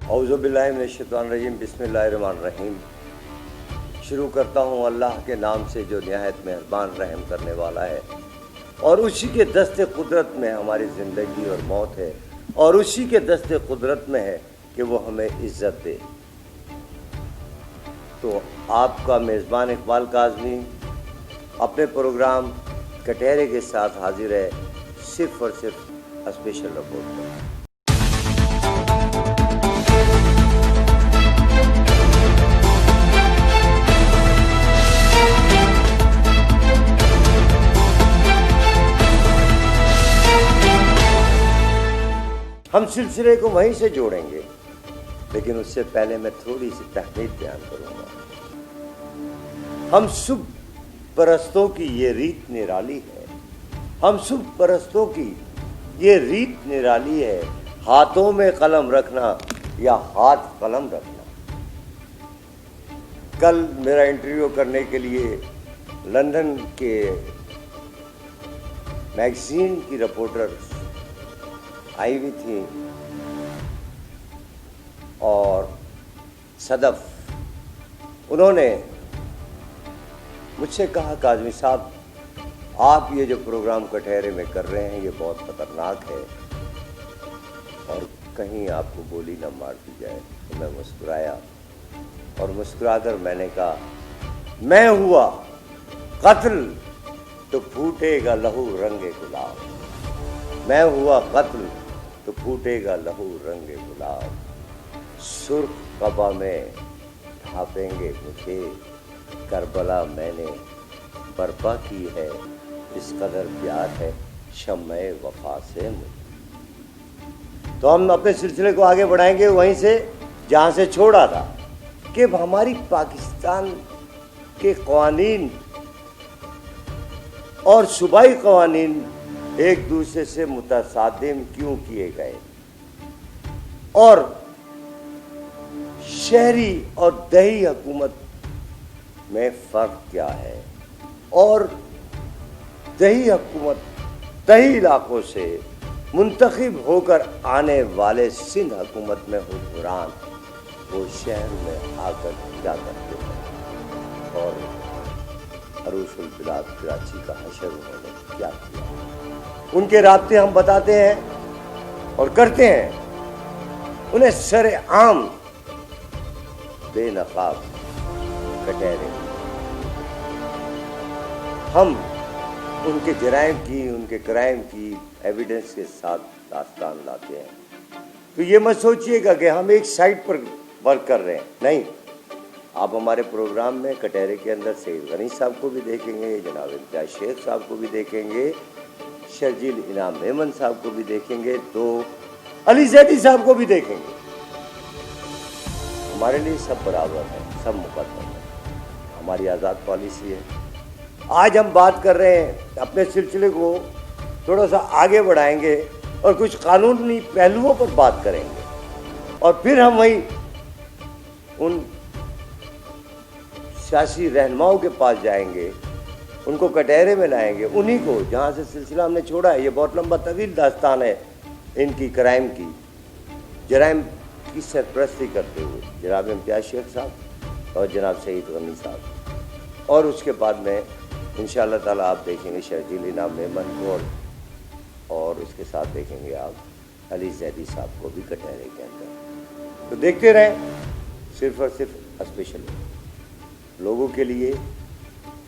औज़ु बिल्लाहि मिनश्शैतानिर्रजीम बिस्मिल्लाहिर्रहमानिर्रहीम। शुरू करता हूँ अल्लाह के नाम से जो निहायत मेहरबान रहम करने वाला है, और उसी के दस्ते कुदरत में हमारी ज़िंदगी और मौत है, और उसी के दस्ते कुदरत में है कि वो हमें इज़्ज़त दे। तो आपका मेज़बान इकबाल काज़मी अपने प्रोग्राम कटहरे के साथ हाजिर है, सिर्फ और सिर्फ स्पेशल रिपोर्ट पर। हम सिलसिले को वहीं से जोड़ेंगे, लेकिन उससे पहले मैं थोड़ी सी तहमीद बयान करूंगा। हम शुभ परस्तों की ये रीत निराली है, हम शुभ परस्तों की ये रीत निराली है, हाथों में कलम रखना या हाथ कलम रखना। कल मेरा इंटरव्यू करने के लिए लंदन के मैगजीन की रिपोर्टर आई हुई थी, और सदफ, उन्होंने मुझसे कहा, काज़मी साहब आप ये जो प्रोग्राम कटहरे में कर रहे हैं ये बहुत ख़तरनाक है और कहीं आपको गोली न मार दी जाए। तो मैं मुस्कुराया, और मुस्कुराकर मैंने कहा, मैं हुआ कत्ल तो फूटेगा लहू रंगे गुलाब, मैं हुआ कत्ल तो फूटेगा लहू रंगे गुलाब, सुर्ख कबा में ढापेंगे मुझे, करबला मैंने बर्पा की है, इस कदर प्यार है शम्मे वफा से मुझे। तो हम अपने सिलसिले को आगे बढ़ाएंगे वहीं से जहाँ से छोड़ा था, कि हमारी पाकिस्तान के कवानीन और सूबाई कवानीन एक दूसरे से मुतसादिम क्यों किए गए, और शहरी और दही हुकूमत में फ़र्क क्या है, और दही हुकूमत दही इलाकों से मुंतखब होकर आने वाले सिंध हुकूमत में हुक्मरान वो शहर में आकर क्या करते हैं, और अरूशुल बिलाद कराची का हशर उन्होंने क्या किया, उनके राब्ते हम बताते हैं और करते हैं। उन्हें सरे आम बेनकाब कटहरे, हम उनके जराइम की, उनके क्राइम की एविडेंस के साथ दास्तान लाते हैं। तो ये मत सोचिएगा कि हम एक साइड पर वर्क कर रहे हैं, नहीं। आप हमारे प्रोग्राम में कटहरे के अंदर सईद गनी साहब को भी देखेंगे, जनाब इम्तियाज शेख साहब को भी देखेंगे, शर्जील इनाम मेमन साहब को भी देखेंगे, तो अली जैदी साहब को भी देखेंगे। हमारे लिए सब बराबर है, सब मुकद्दम है, हमारी आज़ाद पॉलिसी है। आज हम बात कर रहे हैं, अपने सिलसिले को थोड़ा सा आगे बढ़ाएंगे और कुछ कानूनी पहलुओं पर बात करेंगे, और फिर हम वहीं उन सियासी रहनुमाओं के पास जाएंगे, उनको कटहरे में लाएंगे, उन्हीं को जहाँ से सिलसिला हमने छोड़ा है। ये बहुत लंबा तवील दास्तान है इनकी क्राइम की, जराइम की सरपरस्ती करते हुए जनाब इम्तियाज शेख साहब और जनाब सईद गनी साहब, और उसके बाद में इंशाअल्लाह ताला आप देखेंगे शर्जील इनाम मेमन को, और उसके साथ देखेंगे आप अली जैदी साहब को भी कटहरे के अंदर। तो देखते रहें, सिर्फ और सिर्फ स्पेशल लोगों के लिए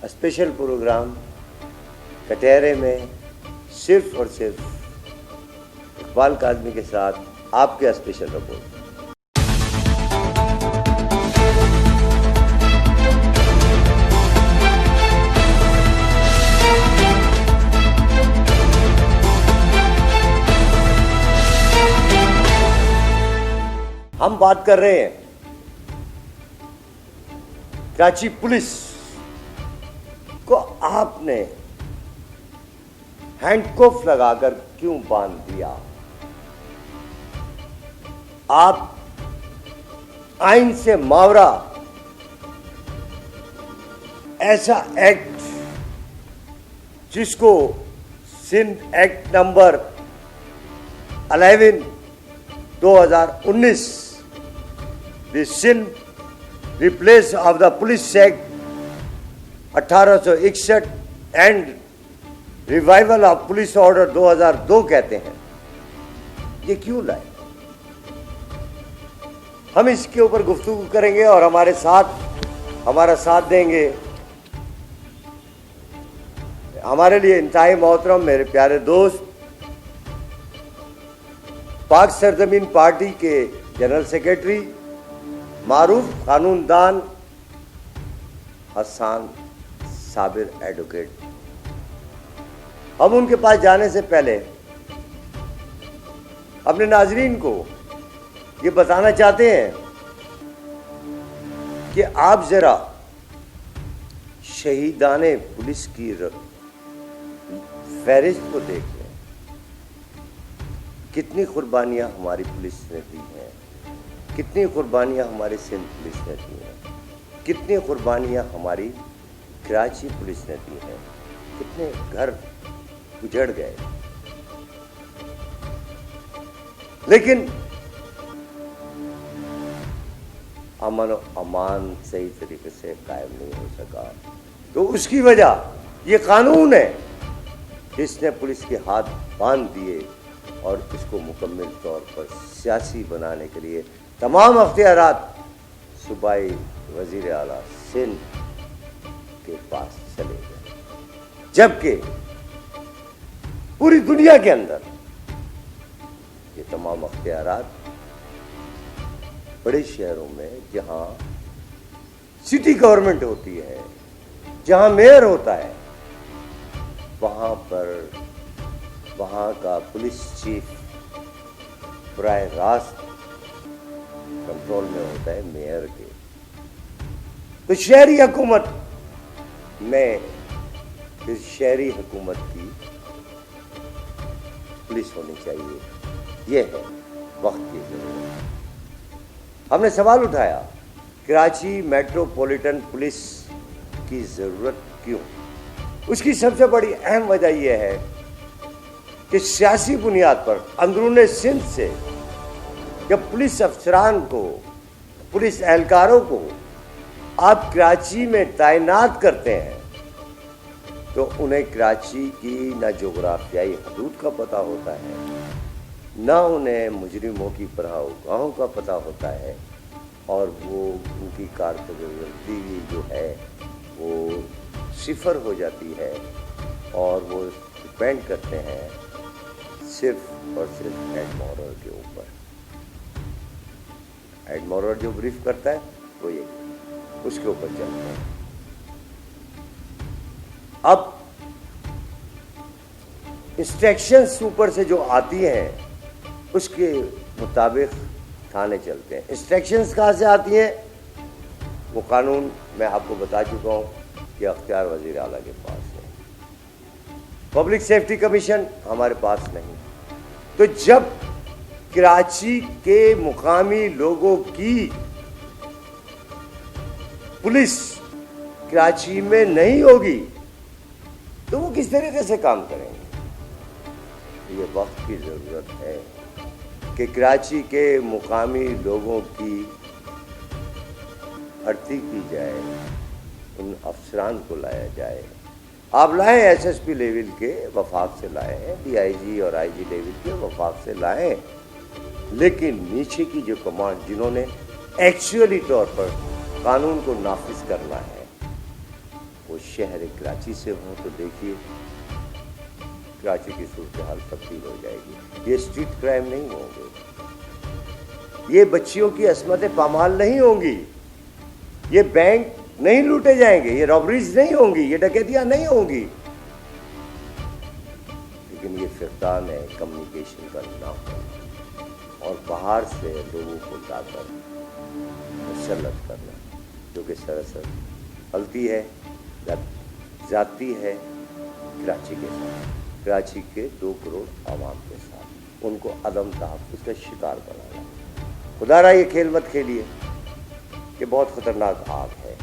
स्पेशल प्रोग्राम कटहरे में, सिर्फ और सिर्फ इकबाल काज़मी के साथ आपके स्पेशल रिपोर्ट। हम बात कर रहे हैं कराची पुलिस को आपने हैंडकफ लगाकर क्यों बांध दिया। आप आइन से मावरा ऐसा एक्ट जिसको Sindh act number 11/2019 the sin replace of the Police Act 1861 and revival of Police Order 2002 कहते हैं, ये क्यों लाए? हम इसके ऊपर गुफ्तगू करेंगे और हमारा साथ देंगे हमारे लिए इंतहाई मोहतरम मेरे प्यारे दोस्त, पाक सरजमीन पार्टी के जनरल सेक्रेटरी मारूफ कानूनदान हसन साबिर एडवोकेट। हम उनके पास जाने से पहले अपने नाजरीन को ये बताना चाहते हैं कि आप जरा शहीदाने पुलिस की फहरिस्त को देख लें। कितनी कुर्बानियां हमारी पुलिस ने दी हैं, कितनी कुर्बानियां हमारी सिंध पुलिस ने दी हैं, कितनी कुर्बानियां हमारी कराची पुलिस ने दी हैं, कितने घर उजड़ गए, लेकिन अमन और अमान सही तरीके से कायम नहीं हो सका। तो उसकी वजह ये कानून है, इसने पुलिस के हाथ बांध दिए और इसको मुकम्मल तौर पर सियासी बनाने के लिए तमाम अख्तियारात सूबाई वजीर आला सिंध के पास चले गए, जबकि पूरी दुनिया के अंदर ये तमाम अख्तियारात बड़े शहरों में जहां सिटी गवर्नमेंट होती है, जहां मेयर होता है, वहां का पुलिस चीफ बराह रास्त कंट्रोल में होता है मेयर के। तो शहरी हुकूमत में फिर शहरी हुकूमत की पुलिस होनी चाहिए, यह है वक्त की जरूरत। हमने सवाल उठाया कराची मेट्रोपॉलिटन पुलिस की जरूरत क्यों? उसकी सबसे बड़ी अहम वजह यह है कि सियासी बुनियाद पर अंदरूने सिंध से जब पुलिस अफसरान को, पुलिस एहलकारों को आप कराची में तैनात करते हैं तो उन्हें कराची की न जोग्राफियाई हदूद का पता होता है, न उन्हें मुजरिमों की पनाहगाहों का पता होता है, और वो उनकी कारकर्दगी जो है वो सिफर हो जाती है और वो डिपेंड करते हैं सिर्फ और सिर्फ एडमोरर के ऊपर। एडमोरर जो ब्रीफ करता है वो ये उसके ऊपर चलते हैं। अब इंस्ट्रक्शंस ऊपर से जो आती हैं उसके मुताबिक थाने चलते हैं। इंस्ट्रक्शंस कहाँ से आती हैं? वो कानून मैं आपको बता चुका हूँ कि अख्तियार वजीर आला के पास है, पब्लिक सेफ्टी कमीशन हमारे पास नहीं। तो जब कराची के मुकामी लोगों की पुलिस कराची में नहीं होगी तो वो किस तरीके से काम करेंगे? ये वक्त की जरूरत है कि कराची के मुकामी लोगों की भर्ती की जाए, उन अफसरान को लाया जाए। आप लाएं एसएसपी लेवल के वफाक से लाएं, डीआईजी और आईजी लेवल के वफाक से लाएं, लेकिन नीचे की जो कमांड जिन्होंने एक्चुअली तौर पर कानून को नाफिज करना है वो शहर कराची से हों तो देखिए कराची की सूरत हाल तब्दील हो जाएगी। ये स्ट्रीट क्राइम नहीं होंगे, ये बच्चियों की असमतें पामाल नहीं होंगी, ये बैंक नहीं लूटे जाएंगे, ये रॉबरीज नहीं होंगी, ये डकैतियां नहीं होंगी, लेकिन ये फिरतान है कम्युनिकेशन का नाम और बाहर से लोगों को लाकर मुसल्लत करना, जो कि सरासर गलती है, जाती है कराची के साथ, कराची के 2 करोड़ आवाम के साथ, उनको अदम तहफ़्फ़ुज़ का शिकार बनाना। खुदारा ये खेल मत खेलिए, ये बहुत खतरनाक आग है।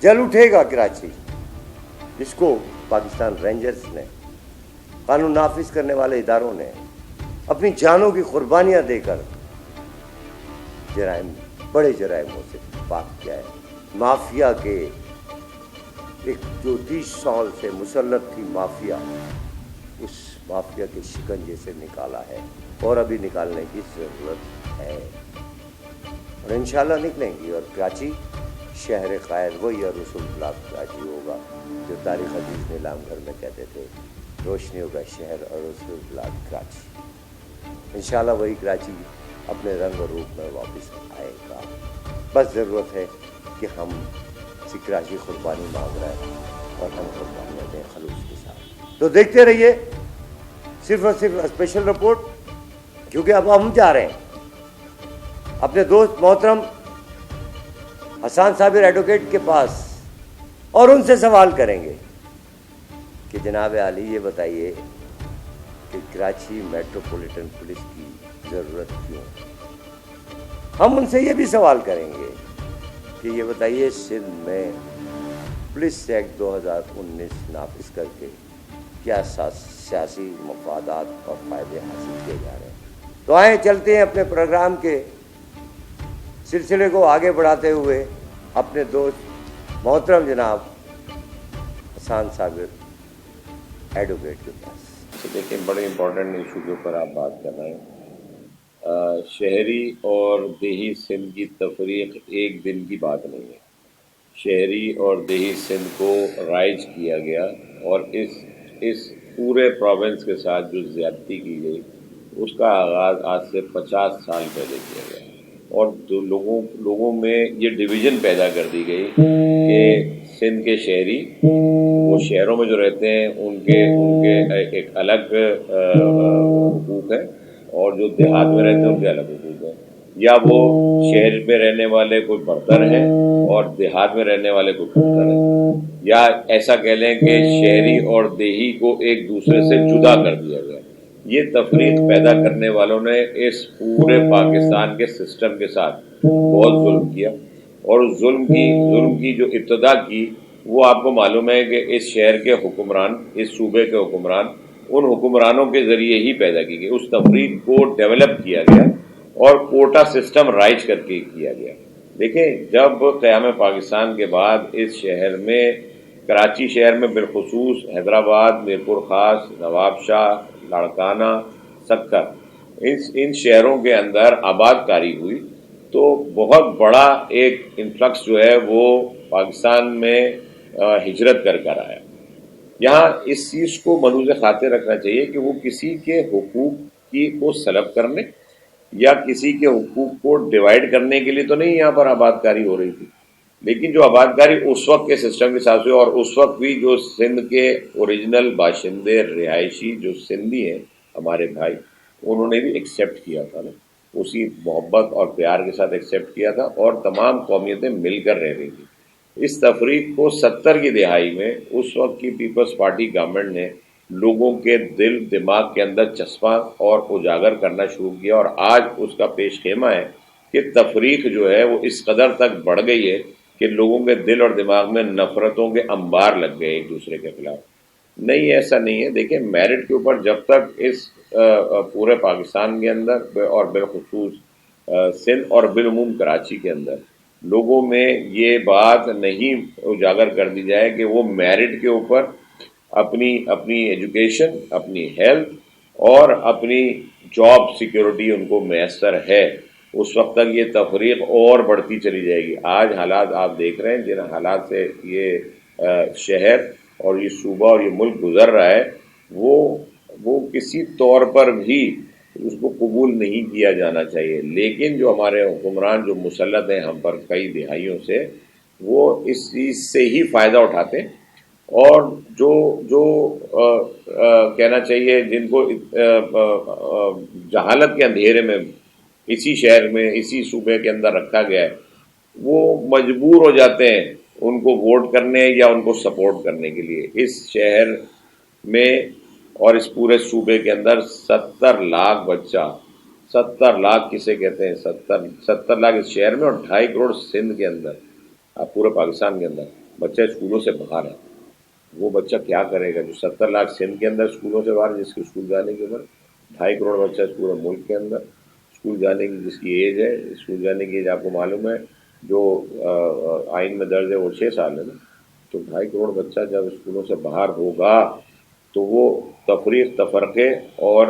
जल उठेगा कराची, जिसको पाकिस्तान रेंजर्स ने, कानून नाफिज करने वाले इदारों ने अपनी जानों की कुर्बानियां देकर जराइम, बड़े जराइमों से पाक किया है। माफिया के एक जो 30 साल से मुसल्लत थी माफिया, उस माफिया के शिकंजे से निकाला है और अभी निकालने की ज़रूरत है और इंशाल्लाह निकलेंगी। और कराची शहर क़ायद वही रसूल ब्लाक कराची होगा जो तारिक अजीज़ नीलामगर में कहते थे, रोशनियों का शहर और रसूल ब्लाक कराची। इंशाल्लाह वही कराची अपने रंग और रूप में वापस आएगा। बस ज़रूरत है कि हम कराची कुर्बानी मांग रहे हैं और हम कुर्बानियाँ दें खलूस के साथ। तो देखते रहिए सिर्फ और सिर्फ स्पेशल रिपोर्ट, क्योंकि अब हम जा रहे हैं अपने दोस्त मोहतरम हसन साबिर एडवोकेट के पास और उनसे सवाल करेंगे कि जनाब आली ये बताइए कि कराची मेट्रोपॉलिटन पुलिस की ज़रूरत क्यों। हम उनसे ये भी सवाल करेंगे कि ये बताइए सिंध में पुलिस एक्ट 2019 नाफिज करके क्या सियासी मफादात और फ़ायदे हासिल किए जा रहे हैं। तो आए चलते हैं अपने प्रोग्राम के सिलसिले को आगे बढ़ाते हुए अपने दोस्त मोहतरम जनाब हसन साबिर एडवोकेट के पास। तो देखिए, बड़े इम्पोर्टेंट इशू के ऊपर आप बात कर रहे हैं। शहरी और देही सिंध की तफरीक एक दिन की बात नहीं है। शहरी और देही सिंध को राइज किया गया और इस पूरे प्रोविंस के साथ जो ज़्यादती की गई उसका आगाज़ आज से 50 साल पहले किया गया और जो लोगों में ये डिवीज़न पैदा कर दी गई कि सिंध के शहरी वो शहरों में जो रहते हैं उनके एक अलग हुकूक है और जो देहात में रहते हैं उनके अलग हुकूक है, या वो शहर में रहने वाले कोई बर्तर हैं और देहात में रहने वाले कोई बर्तर हैं, या ऐसा कह लें कि शहरी और देही को एक दूसरे से जुदा कर दिया गया। ये तफरीक पैदा करने वालों ने इस पूरे पाकिस्तान के सिस्टम के साथ बहुत जुल्म किया और उस जुल्म की जो इब्तदा की वो आपको मालूम है कि इस शहर के हुक्मरान, इस सूबे के हुक्मरान, उन हुक्मरानों के ज़रिए ही पैदा की गई। उस तफरीक को डेवलप किया गया और कोटा सिस्टम राइज करके किया गया। देखें, जब क़याम पाकिस्तान के बाद इस शहर में, कराची शहर में बिलखुसूस हैदराबाद, मीरपुर ख़ास, नवाबशाह, लाड़काना, सक्कर, इन शहरों के अंदर आबादकारी हुई तो बहुत बड़ा एक इन्फ्लक्स जो है वो पाकिस्तान में हिजरत कर आया। यहाँ इस चीज़ को मलूज़ खातिर रखना चाहिए कि वो किसी के हुकूक को सलब करने या किसी के हुकूक को डिवाइड करने के लिए तो नहीं यहाँ पर आबादकारी हो रही थी, लेकिन जो आबादकारी उस वक्त के सिस्टम के हिसाब से, और उस वक्त भी जो सिंध के ओरिजिनल बाशिंदे रिहायशी जो सिंधी हैं हमारे भाई, उन्होंने भी एक्सेप्ट किया था ना, उसी मोहब्बत और प्यार के साथ एक्सेप्ट किया था और तमाम कौमियतें मिलकर रह रही थी। इस तफरीक को 70 की दिहाई में उस वक्त की पीपल्स पार्टी गवर्नमेंट ने लोगों के दिल दिमाग के अंदर चस्पा और उजागर करना शुरू किया और आज उसका पेश खेमा है कि तफरीक जो है वो इस कदर तक बढ़ गई है कि लोगों के दिल और दिमाग में नफरतों के अंबार लग गए एक दूसरे के खिलाफ। नहीं, ऐसा नहीं है। देखिए, मेरिट के ऊपर जब तक इस पूरे पाकिस्तान के अंदर और बिलखुसूस सिंध और बिलउमूम कराची के अंदर लोगों में ये बात नहीं उजागर कर दी जाए कि वो मेरिट के ऊपर अपनी एजुकेशन, अपनी हेल्थ और अपनी जॉब सिक्योरिटी उनको मैसर है, उस वक्त तक ये तफरीक और बढ़ती चली जाएगी। आज हालात आप देख रहे हैं, जिन हालात से ये शहर और ये सूबा और ये मुल्क गुजर रहा है, वो किसी तौर पर भी उसको कबूल नहीं किया जाना चाहिए। लेकिन जो हमारे हुक्मरान जो मुसल्लत हैं हम पर कई दिहाइयों से, वो इस चीज़ से ही फ़ायदा उठाते हैं और जो कहना चाहिए जिनको जहालत के अंधेरे में इसी शहर में, इसी सूबे के अंदर रखा गया है, वो मजबूर हो जाते हैं उनको वोट करने या उनको सपोर्ट करने के लिए। इस शहर में और इस पूरे सूबे के अंदर 70 लाख बच्चा, 70 लाख किसे कहते हैं, 70 लाख इस शहर में और 2.5 करोड़ सिंध के अंदर, आप पूरे पाकिस्तान के अंदर बच्चे स्कूलों से बाहर है। वो बच्चा क्या करेगा जो 70 लाख सिंध के अंदर स्कूलों से बाहर, जिसके स्कूल जाने के ऊपर 2.5 करोड़ बच्चा इस पूरे मुल्क के अंदर اسکول جانے کی جس کی ایج ہے، اسکول جانے کی ایج آپ کو معلوم ہے جو آئین میں درج ہے وہ 6 سال ہے نا. تو 2.5 کروڑ بچہ جب اسکولوں سے باہر ہوگا تو وہ تفریق تفرقے اور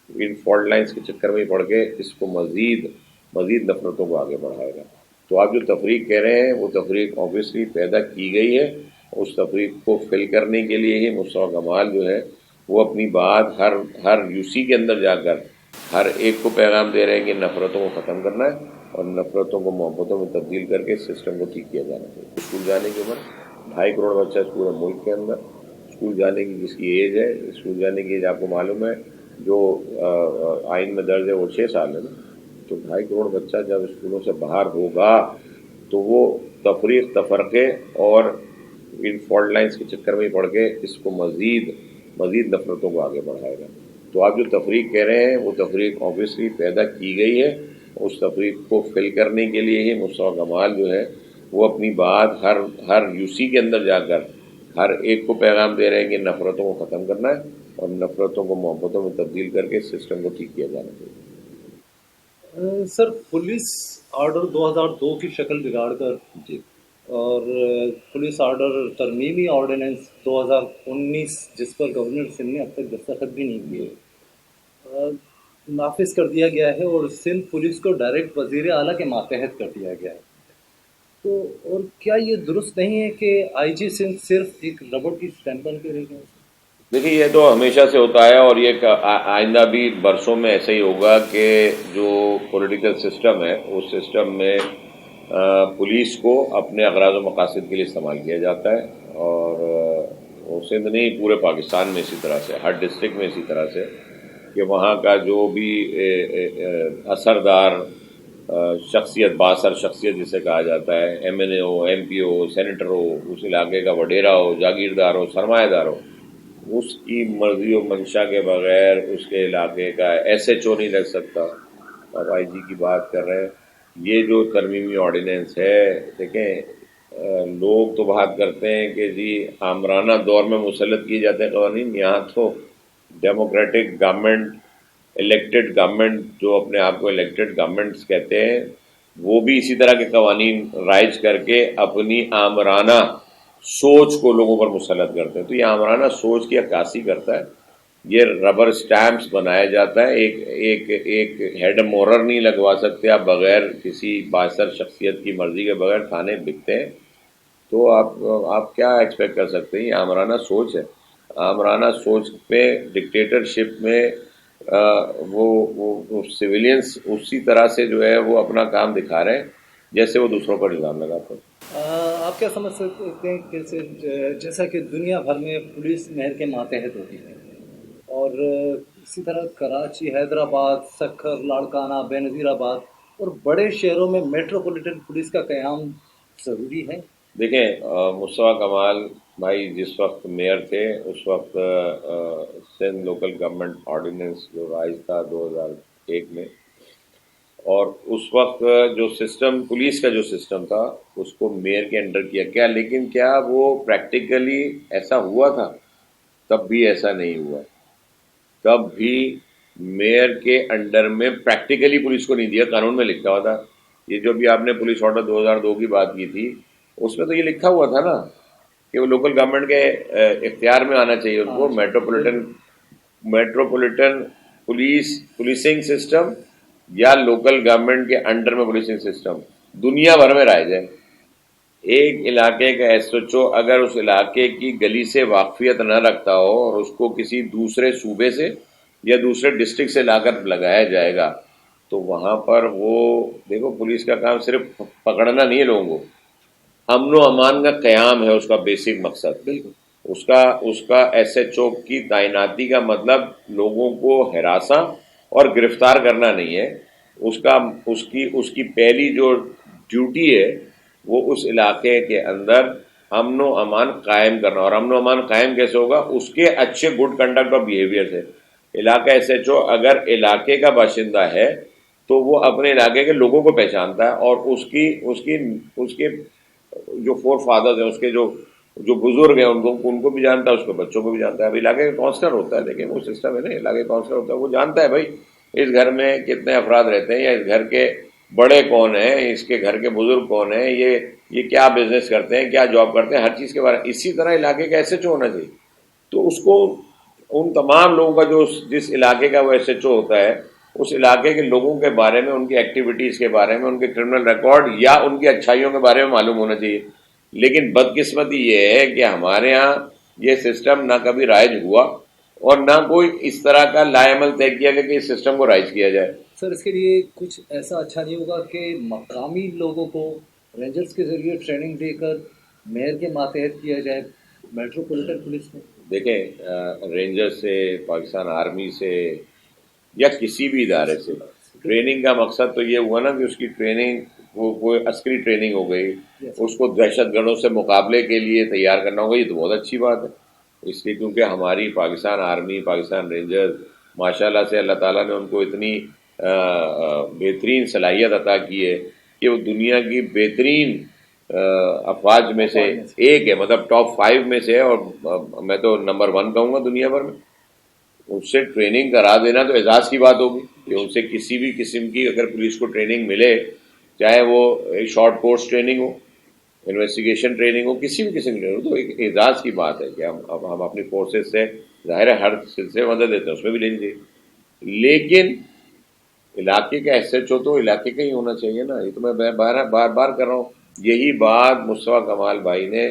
ان فالٹ لائنس کے چکر میں پڑ کے اس کو مزید نفرتوں کو آگے بڑھائے گا. تو آپ جو تفریق کہہ رہے ہیں وہ تفریق آبویسلی پیدا کی گئی ہے. اس تفریق کو فل کرنے کے لیے ہی مصطفیٰ کمال جو ہے وہ اپنی بات ہر یوسی کے اندر جا کر ہر ایک کو پیغام دے رہے ہیں کہ نفرتوں کو ختم کرنا ہے اور نفرتوں کو محبتوں میں تبدیل کر کے سسٹم کو ٹھیک کیا جانا چاہیے. اسکول جانے کی عمر 2.5 کروڑ بچہ اس پورے ملک کے اندر اسکول جانے کی جس کی ایج ہے، اسکول جانے کی ایج آپ کو معلوم ہے جو آئین میں درج ہے وہ 6 سال ہے نا. تو 2.5 کروڑ بچہ جب اسکولوں سے باہر ہوگا تو وہ تفریق تفرقے اور ان فالٹ لائنس کے چکر میں پڑ کے اس کو مزید نفرتوں کو آگے بڑھائے گا. تو آپ جو تفریق کہہ رہے ہیں وہ تفریق آبویسلی پیدا کی گئی ہے. اس تفریق کو فل کرنے کے لیے ہی مصطفیٰ کمال جو ہے وہ اپنی بات ہر یوسی کے اندر جا کر ہر ایک کو پیغام دے رہے ہیں کہ نفرتوں کو ختم کرنا ہے اور نفرتوں کو محبتوں میں تبدیل کر کے سسٹم کو ٹھیک کیا جانا چاہیے. سر پولیس آرڈر 2002 کی شکل بگاڑ کر جی اور پولیس آرڈر ترمیمی آرڈیننس 2019 جس پر گورنر سندھ نے اب تک دستخط بھی نہیں کیے نافذ کر دیا گیا ہے اور سندھ پولیس کو ڈائریکٹ وزیر اعلیٰ کے ماتحت کر دیا گیا ہے. تو اور کیا یہ درست نہیں ہے کہ آئی جی سندھ صرف ایک ربڑ کی اسٹیمپ بن کے رہ گیا؟ دیکھیے یہ تو ہمیشہ سے ہوتا ہے اور یہ آئندہ بھی برسوں میں ایسا ہی ہوگا کہ جو پولیٹیکل سسٹم ہے اس سسٹم میں پولیس کو اپنے اغراض و مقاصد کے لیے استعمال کیا جاتا ہے. اور سندھ نہیں پورے پاکستان میں اسی طرح سے ہر ڈسٹرکٹ میں اسی طرح سے کہ وہاں کا جو بھی اثردار شخصیت بااثر شخصیت جسے کہا جاتا ہے ایم این اے ہو ایم پی ہو سینیٹر ہو اس علاقے کا وڈیرا ہو جاگیردار ہو سرمایہ دار ہو اس کی مرضی و منشا کے بغیر اس کے علاقے کا ایس ایچ او نہیں رہ سکتا. اب آئی جی کی بات کر رہے ہیں یہ جو ترمیمی آرڈیننس ہے دیکھیں لوگ تو بات کرتے ہیں کہ جی آمرانہ دور میں مسلط کیے جاتے ہیں قوانین. یہاں تو ڈیموکریٹک گورنمنٹ الیکٹڈ گورنمنٹ جو اپنے آپ کو الیکٹڈ گورنمنٹس کہتے ہیں وہ بھی اسی طرح کے قوانین رائج کر کے اپنی آمرانہ سوچ کو لوگوں پر مسلط کرتے ہیں. تو یہ آمرانہ سوچ کی عکاسی کرتا ہے. یہ ربر سٹیمپس بنایا جاتا ہے. ایک ہیڈ مورر نہیں لگوا سکتے آپ بغیر کسی بااثر شخصیت کی مرضی کے بغیر تھانے بکتے ہیں. تو آپ کیا ایکسپیکٹ کر سکتے ہیں؟ یہ آمرانہ سوچ ہے. آمرانہ سوچ پہ ڈکٹیٹرشپ میں وہ سویلینس اسی طرح سے جو ہے وہ اپنا کام دکھا رہے ہیں جیسے وہ دوسروں پر الزام لگاتے ہیں. آپ کیا سمجھ سکتے ہیں کہ جیسا کہ دنیا بھر میں پولیس مہر کے ماتحت ہوتی ہے اور اسی طرح کراچی حیدرآباد سکھر لاڑکانہ بے نظیر آباد اور بڑے شہروں میں میٹروپولیٹن پولیس کا قیام ضروری ہے؟ دیکھیں مصطفیٰ کمال بھائی جس وقت میئر تھے اس وقت سندھ لوکل گورنمنٹ آرڈیننس جو رائج تھا 2001 میں اور اس وقت جو سسٹم پولیس کا جو سسٹم تھا اس کو میئر کے انڈر کیا گیا. لیکن کیا وہ پریکٹیکلی ایسا ہوا تھا؟ تب بھی ایسا نہیں ہوا. تب بھی میئر کے انڈر میں پریکٹیکلی پولیس کو نہیں دیا. قانون میں لکھا ہوا تھا. یہ جو بھی آپ نے پولیس آرڈر 2002 کی بات کی تھی اس میں تو یہ لکھا ہوا تھا نا کہ وہ لوکل گورنمنٹ کے اختیار میں آنا چاہیے ان کو میٹروپولیٹن پولیسنگ سسٹم یا لوکل گورنمنٹ کے انڈر میں پولیسنگ سسٹم دنیا بھر میں رائج ہے. ایک علاقے کا ایس ایچ او اگر اس علاقے کی گلی سے واقفیت نہ رکھتا ہو اور اس کو کسی دوسرے صوبے سے یا دوسرے ڈسٹرکٹ سے لا کر لگایا جائے گا تو وہاں پر وہ دیکھو پولیس کا کام صرف پکڑنا نہیں ہے لوگوں کو، امن و امان کا قیام ہے اس کا بیسک مقصد. بالکل اس کا ایس ایچ او کی تعیناتی کا مطلب لوگوں کو ہراساں اور گرفتار کرنا نہیں ہے. اس کی پہلی جو ڈیوٹی ہے وہ اس علاقے کے اندر امن و امان قائم کرنا. اور امن و امان قائم کیسے ہوگا؟ اس کے اچھے گڈ کنڈکٹ اور بیہیویئر سے. علاقہ ایس ایچ او اگر علاقے کا باشندہ ہے تو وہ اپنے علاقے کے لوگوں کو پہچانتا ہے اور اس کے جو فور فادرز ہیں اس کے جو بزرگ ہیں ان کو بھی جانتا ہے، اس کے بچوں کو بھی جانتا ہے. اب علاقے کا کاؤنسلر ہوتا ہے، دیکھیں وہ سسٹم ہے نا، علاقے کا کاؤنسلر ہوتا ہے وہ جانتا ہے بھائی اس گھر میں کتنے افراد رہتے ہیں، یا اس گھر کے بڑے کون ہیں، اس کے گھر کے بزرگ کون ہیں، یہ کیا بزنس کرتے ہیں، کیا جاب کرتے ہیں، ہر چیز کے بارے میں. اسی طرح علاقے کا ایس ایچ او ہونا چاہیے. تو اس کو ان تمام لوگوں کا جو جس علاقے کا وہ ایس ایچ او ہوتا ہے، اس علاقے کے لوگوں کے بارے میں، ان کی ایکٹیویٹیز کے بارے میں، ان کے کرمنل ریکارڈ یا ان کی اچھائیوں کے بارے میں معلوم ہونا چاہیے. لیکن بدقسمتی یہ ہے کہ ہمارے ہاں یہ سسٹم نہ کبھی رائج ہوا اور نہ کوئی اس طرح کا لائے عمل طے کیا کہ اس سسٹم کو رائج کیا جائے. سر اس کے لیے کچھ ایسا اچھا نہیں ہوگا کہ مقامی لوگوں کو رینجرز کے ذریعے ٹریننگ دے کر میئر کے ماتحت کیا جائے میٹروپولیٹن پولیس میں؟ دیکھیں، رینجر سے، پاکستان آرمی سے یا کسی بھی ادارے سے ٹریننگ کا مقصد تو یہ ہوا نا کہ اس کی ٹریننگ وہ کوئی عسکری ٹریننگ ہو گئی، اس کو دہشت گردوں سے مقابلے کے لیے تیار کرنا ہوگا. یہ تو بہت اچھی بات ہے، اس لیے کیونکہ ہماری پاکستان آرمی، پاکستان رینجر، ماشاءاللہ سے اللہ تعالیٰ نے ان کو اتنی بہترین صلاحیت عطا کی ہے کہ وہ دنیا کی بہترین افواج میں سے ایک ہے، مطلب ٹاپ 5 میں سے ہے، اور میں تو نمبر 1 کہوں گا دنیا بھر میں. اس سے ٹریننگ کرا دینا تو اعزاز کی بات ہوگی کہ ان سے کسی بھی قسم کی اگر پولیس کو ٹریننگ ملے، چاہے وہ ایک شارٹ کورس ٹریننگ ہو، انویسٹیگیشن ٹریننگ ہو، کسی بھی قسم کی ٹریننگ ہو، تو ایک اعزاز کی بات ہے کہ ہم اپنی فورسز سے ظاہر ہے ہر سلسلے میں مدد دیتے ہیں، اس میں بھی لینی چاہیے. لیکن علاقے کا ایس ایچ او تو علاقے کا ہی ہونا چاہیے نا. یہ تو میں بار بار کر رہا ہوں. یہی بات مصطفیٰ کمال بھائی نے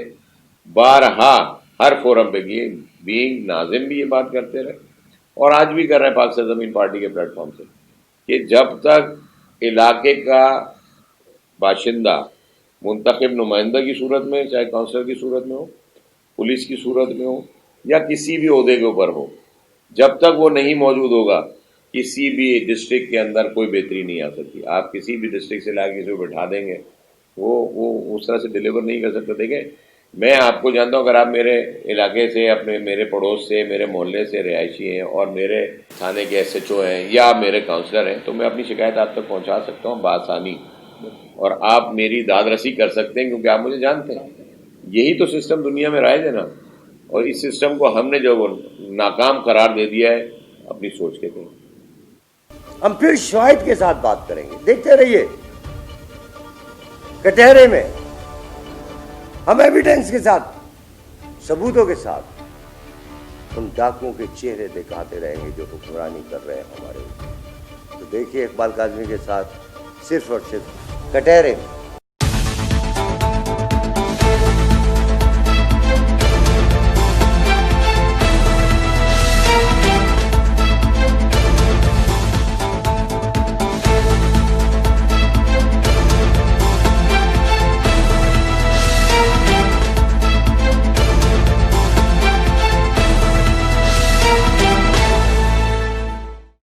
بارہا ہر فورم پہ کی، بینگ ناظم بھی یہ بات کرتے رہے اور آج بھی کر رہے ہیں پاک سرزمین پارٹی کے پلیٹ فارم سے، کہ جب تک علاقے کا باشندہ منتخب نمائندہ کی صورت میں، چاہے کونسلر کی صورت میں ہو، پولیس کی صورت میں ہو، یا کسی بھی عہدے کے اوپر ہو، جب تک وہ نہیں موجود ہوگا کسی بھی ڈسٹرکٹ کے اندر کوئی بہتری نہیں آ سکتی. آپ کسی بھی ڈسٹرکٹ سے لا کے کسی کو بٹھا دیں گے، وہ اس طرح سے ڈیلیور نہیں کر سکتے. دیکھیں، میں آپ کو جانتا ہوں، اگر آپ میرے علاقے سے، میرے پڑوس سے، میرے محلے سے رہائشی ہیں اور میرے تھانے کے ایس ایچ او ہیں یا آپ میرے کاؤنسلر ہیں، تو میں اپنی شکایت آپ تک پہنچا سکتا ہوں بآسانی، اور آپ میری داد رسی کر سکتے ہیں کیونکہ آپ مجھے جانتے ہیں. یہی تو سسٹم دنیا میں رائج ہے نا. اور اس سسٹم کو ہم نے جو ناکام قرار دے دیا ہے اپنی سوچ کے تھے. ہم پھر شاہد کے ساتھ بات کریں گے. دیکھتے رہیے کٹہرے میں ہم ایویڈنس کے ساتھ، ثبوتوں کے ساتھ ان ڈاکوؤں کے چہرے دکھاتے رہیں گے جو حکمرانی کر رہے ہیں ہمارے اوپر. تو دیکھیے اقبال کاظمی کے ساتھ صرف اور صرف کٹہرے میں